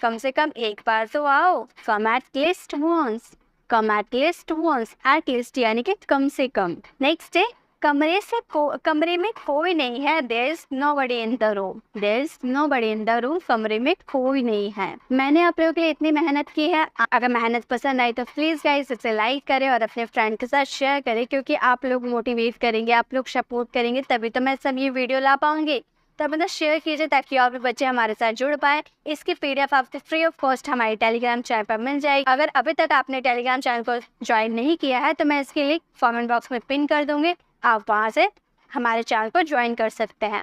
कम से कम एक बार तो आओ। Come at least once. Come at least once. At least यानी कि कम से कम। नेक्स्ट है कमरे में कोई नहीं है, there is nobody in the room. There is nobody in the room, कमरे में कोई नहीं है। मैंने आप लोगों के लिए इतनी मेहनत की है, अगर मेहनत पसंद आई तो प्लीज़ गाइस इसे लाइक करें और अपने फ्रेंड के साथ शेयर करें, क्योंकि आप लोग मोटिवेट करेंगे, आप लोग सपोर्ट करेंगे, तभी तो मैं सब ये वीडियो ला पाऊंगी। तब मतलब शेयर कीजिए ताकि और भी बच्चे हमारे साथ जुड़ पाए। इसकी PDF आपको फ्री ऑफ कॉस्ट हमारे टेलीग्राम चैनल पर मिल जाएगी। अगर अभी तक आपने टेलीग्राम चैनल को ज्वाइन नहीं किया है तो मैं इसके लिंक कमेंट बॉक्स में पिन कर दूंगी, आप वहाँ से हमारे चैनल को ज्वाइन कर सकते हैं।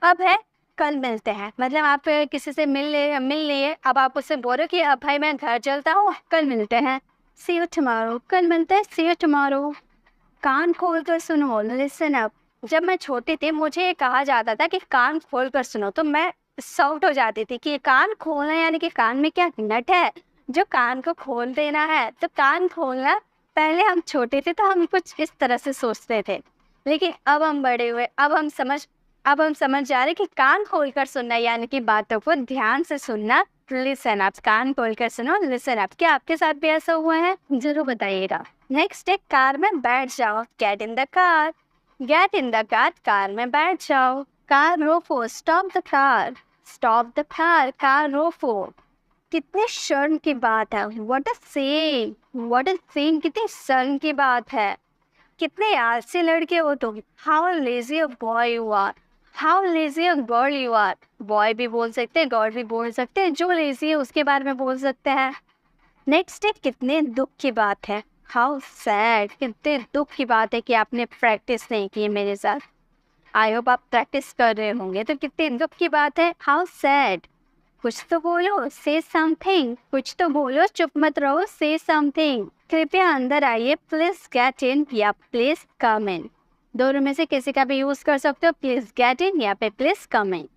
अब है कल मिलते हैं, मतलब आप किसी से मिल लिए, अब आप उससे बोलो कि अब भाई मैं घर चलता हूँ, कल मिलते हैं, सी यू टुमारो। कल मिलते हैं, सी यू टुमारो। कान खोल कर सुनो, लिसन अप। जब मैं छोटी थी मुझे ये कहा जाता था कि कान खोल कर सुनो, तो मैं शॉक्ड हो जाती थी कि कान खोलना यानी कि कान में क्या नट है जो कान को खोल देना है। तो कान खोलना, पहले हम छोटे थे तो हम कुछ इस तरह से सोचते थे, लेकिन अब हम बड़े हुए, अब हम समझ जा रहे कि कान खोल कर सुनना यानी कि बातों को ध्यान से सुनना। लिसन अप, कान खोल कर सुनो, लिसन अप। क्या आपके साथ भी ऐसा हुआ है? जरूर बताइएगा। नेक्स्ट है कार में बैठ जाओ, get in the car. Get in the car, car में बैठ जाओ। कार रोको, stop the car. Stop the car, car रोको। कितने शर्म की बात है, what a same, what a same, कितनी शर्म की बात है, कितने आलसी लड़के हो तुम। How lazy a boy you are, how lazy a girl you are. Boy भी बोल सकते हैं, गर्ल भी बोल सकते हैं, जो लेजी है उसके बारे में बोल सकते हैं। नेक्स्ट है कितने दुख की बात है, हाउ सैड, कितने दुख की बात है कि आपने प्रैक्टिस नहीं की मेरे साथ। आई होप आप प्रैक्टिस कर रहे होंगे, तो कितने दुख की बात है, हाउ सैड। कुछ तो बोलो, से समथिंग, कुछ तो बोलो, चुप मत रहो, से समथिंग। कृपया अंदर आइए, प्लीज गेट इन या प्लीज कम इन, दोनों में से किसी का भी यूज कर सकते हो, प्लीज गेट इन या प्लीज कम इन।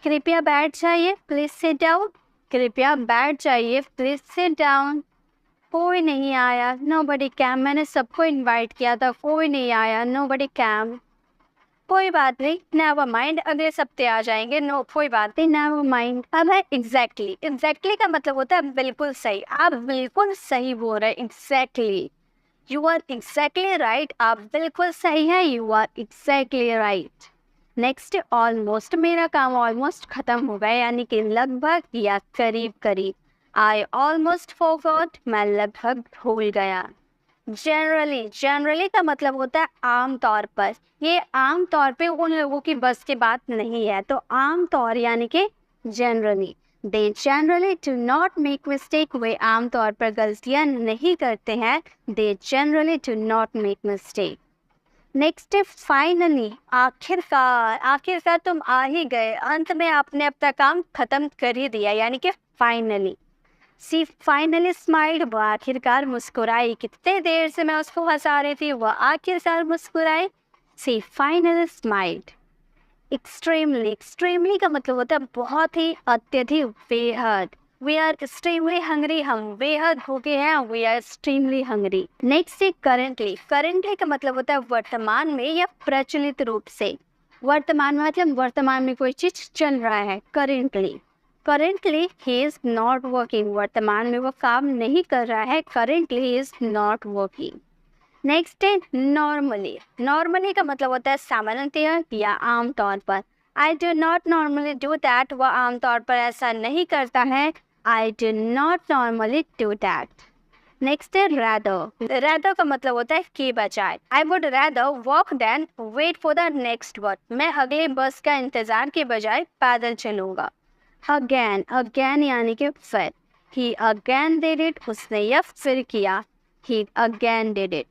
कृपया बैठ जाइए, प्लीज सिट डाउन। कृपया बैठ जाइए, प्लीज सिट डाउन। कोई नहीं आया, नोबडी कैम, मैंने सबको इनवाइट किया था, कोई नहीं आया, नोबडी कैम। कोई बात नहीं, नेवर माइंड, अगले सप्ते आ जाएंगे, नो कोई बात नहीं, नेवर माइंड। अब है एग्जैक्टली। एग्जैक्टली का मतलब होता है बिल्कुल सही, आप बिल्कुल सही बोल रहे हैं, exactly, you are exactly right, आप बिल्कुल सही है, you are exactly right. Next, almost, मेरा काम ऑलमोस्ट खत्म हो गया, यानी कि लगभग या करीब करीब। आई ऑलमोस्ट फॉरगॉट, मैं लगभग भूल गया। जनरली, जनरली का मतलब होता है आम तौर पर। ये आम तौर पे उन लोगों की बस की बात नहीं है, तो आम तौर यानी कि generally. They generally do not make mistake, वे आम तौर पर गलतियां नहीं करते हैं। They generally do not make mistake. Next है फाइनली, आखिरकार। आखिरकार तुम आ ही गए, अंत में आपने अपना काम खत्म कर ही दिया, यानी कि फाइनली। सी फाइनली स्माइल्ड, वह आखिरकार मुस्कुराई। कितने देर से मैं उसको हंसा रही थी, वह आखिरकार मुस्कुराई। सी फाइनली स्माइल्ड। एक्सट्रीमली, एक्सट्रीमली का मतलब होता है बहुत ही, अत्यधिक, बेहद। वी आर एक्सट्रीमली हंग्री, हम बेहद भूखे हैं, we are extremely hungry. Next है करेंटली। करेंटली का मतलब होता है वर्तमान में या प्रचलित रूप से। वर्तमान में मतलब वर्तमान में कोई चीज चल रहा है, currently. Currently he is not working, वर्तमान में वो काम नहीं कर रहा है, currently he is not working. Next है नॉर्मली। नॉर्मली का मतलब होता है सामान्यतः या आमतौर पर। I do not normally do that, वह आमतौर पर ऐसा नहीं करता है। I do not normally do that. Next है रैदर। रैदर का मतलब होता है के बजाय। I would rather walk than wait for the next बस, मैं अगले बस का इंतजार के बजाय पैदल चलूंगा। अगेन, अगेन यानी कि फिर। ही अगेन डिड इट, उसने यह फिर किया। ही अगेन डिड इट।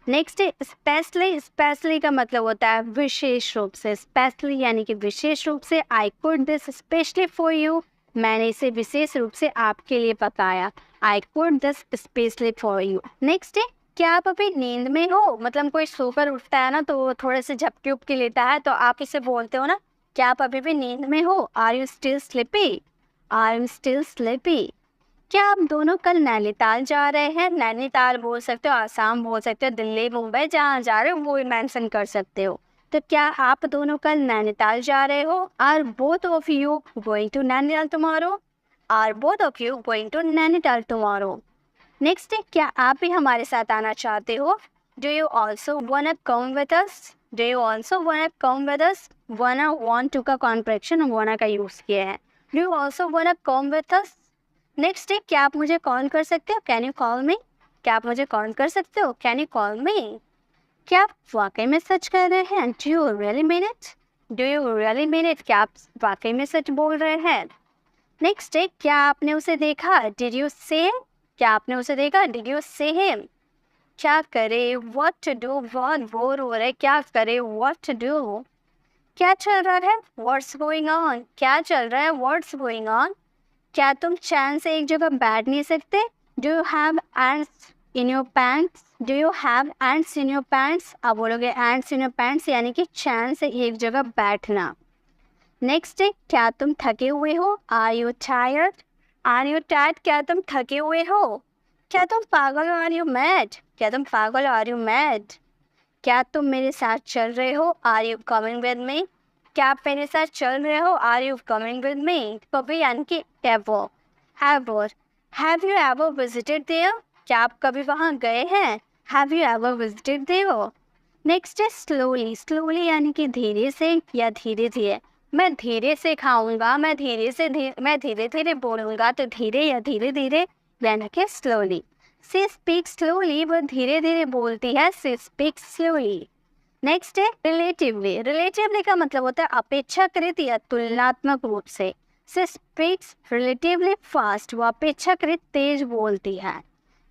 नेक्स्ट है स्पेशली। स्पेशली का मतलब होता है विशेष रूप से। स्पेशली यानी कि विशेष रूप से। I could this specially for you, मैंने इसे विशेष रूप से आपके लिए पकाया। I could this specially for you. Next है क्या आप अभी नींद में हो, मतलब कोई सोकर उठता है ना तो थोड़े से झपकी उपकी लेता है, तो आप इसे बोलते हो ना, क्या आप अभी भी नींद में हो, are you still sleepy, are you still sleepy. क्या आप दोनों कल नैनीताल जा रहे हैं, नैनीताल बोल सकते हो, आसाम बोल सकते हो, दिल्ली, मुंबई, जहाँ जा रहे हो वो मेंशन कर सकते हो। तो क्या आप दोनों कल नैनीताल जा रहे हो, are both of you going to Nainital tomorrow, are both of you going to Nainital tomorrow. Next है क्या आप भी हमारे साथ आना चाहते हो, do you also wanna come with us, do you also wanna come with us. Wanna, want to का कॉन्ट्रैक्शन वांना का यूज़ किया है। Do you also wanna come with us. Next है क्या आप मुझे कॉल कर सकते हो, कैन यू कॉल मी, क्या आप मुझे कॉल कर सकते हो, कैन यू कॉल मी। क्या आप वाकई में सच कर रहे हैं, do you really mean it, do you really mean it, क्या आप वाकई में सच बोल रहे हैं। नेक्स्ट है क्या आपने उसे देखा, डिड यू सी हिम, क्या आपने उसे देखा, डिड यू सी हिम। क्या करे, व्हाट टू डू, बहुत बोर हो रहे, क्या करे, व्हाट टू डू। क्या चल रहा है, व्हाट्स गोइंग ऑन, क्या चल रहा है, व्हाट्स गोइंग ऑन। क्या तुम चैन से एक जगह बैठ नहीं सकते, do you have ends in your pants, do you have ends in your pants. आप बोलोगे एंड्स इन योर पैंट्स यानी कि चैन से एक जगह बैठना। नेक्स्ट है क्या तुम थके हुए हो, are you tired, are you tired, क्या तुम थके हुए हो। क्या तुम पागल हो, आर यू मैड, क्या तुम पागल हो, आर यू मैड। क्या तुम मेरे साथ चल रहे हो, are you coming with me, क्या आप मेरे साथ चल रहे हो, are you coming with me. कभी यानी कि ever, ever. Have you ever visited there, क्या आप कभी वहाँ गए हैं, have you ever visited there. Next है स्लोली। स्लोली यानी कि धीरे से या धीरे धीरे। मैं धीरे से खाऊंगा, मैं धीरे धीरे बोलूँगा, तो धीरे या धीरे धीरे यानी कि स्लोली। सी स्पीक स्लोली, वो धीरे धीरे बोलती है, सी स्पीक स्लोली। नेक्स्ट है रिलेटिवली। रिलेटिवली का मतलब होता है अपेक्षाकृत या तुलनात्मक रूप से। सी स्पीक्स रिलेटिवली फास्ट, वो अपेक्षाकृत तेज बोलती है।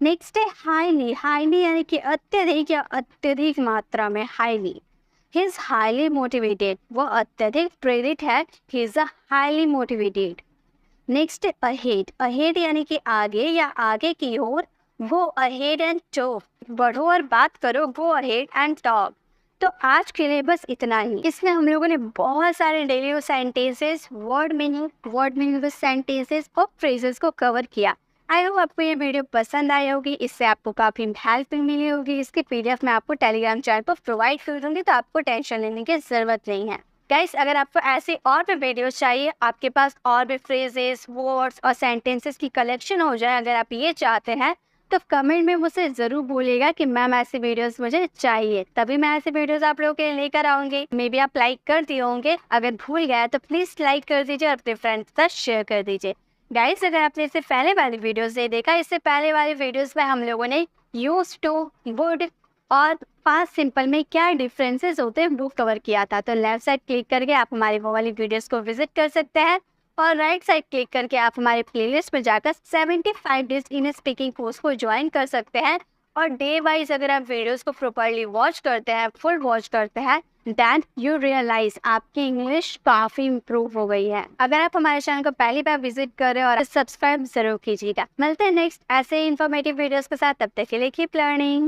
नेक्स्ट है हाईली। हाईली यानी कि अत्यधिक या अत्यधिक मात्रा में, highly. He is highly motivated, वो अत्यधिक प्रेरित है, he is a highly motivated. Next है अहेड। अहेड यानी कि आगे या आगे की ओर, गो अहेड एंड टॉक, बढ़ो और बात करो, गो अहेड एंड टॉक। तो आज के लिए बस इतना ही। इसमें हम लोगों ने बहुत सारे daily use sentences, word meaning with sentences और फ्रेजेस को कवर किया। आई होप आपको ये वीडियो पसंद आई होगी, इससे आपको काफ़ी हेल्प मिली होगी। इसकी पीडीएफ मैं आपको टेलीग्राम चैनल पर प्रोवाइड कर दूंगी, तो आपको टेंशन लेने की ज़रूरत नहीं है। गाइस, अगर आपको ऐसे और भी वीडियोस चाहिए, आपके पास और भी फ्रेजेस, वर्ड्स और सेंटेंसेस की कलेक्शन हो जाए, अगर आप ये चाहते हैं तो कमेंट में मुझसे ज़रूर बोलिएगा कि मैम ऐसे वीडियोस मुझे चाहिए, तभी मैं ऐसे वीडियोस आप लोगों के लिए लेकर आऊँगी। मे बी आप लाइक कर दिए होंगे, अगर भूल गया तो प्लीज़ लाइक कर दीजिए और अपने फ्रेंड्स के साथ शेयर कर दीजिए। गाइस, अगर आपने इससे पहले वाली वीडियोस नहीं देखा, इससे पहले वाली वीडियोस में हम लोगों ने यूज टू, वुड और पास्ट सिंपल में क्या डिफरेंसेस होते हैं वो कवर किया था। तो लेफ्ट साइड क्लिक करके आप हमारी वो वाली वीडियोस को विजिट कर सकते हैं और राइट साइड क्लिक करके आप हमारे प्लेलिस्ट में जाकर 75 डेज इन स्पीकिंग कोर्स को ज्वाइन कर सकते हैं। और डे वाइज अगर आप वीडियोस को प्रॉपर्ली वॉच करते हैं, फुल वॉच करते हैं, देन यू रियलाइज आपकी इंग्लिश काफ़ी इम्प्रूव हो गई है। अगर आप हमारे चैनल को पहली बार विजिट कर रहे हो और सब्सक्राइब जरूर कीजिएगा। मिलते हैं नेक्स्ट ऐसे ही इन्फॉर्मेटिव वीडियोस के साथ, तब तक के लिए कीप लर्निंग।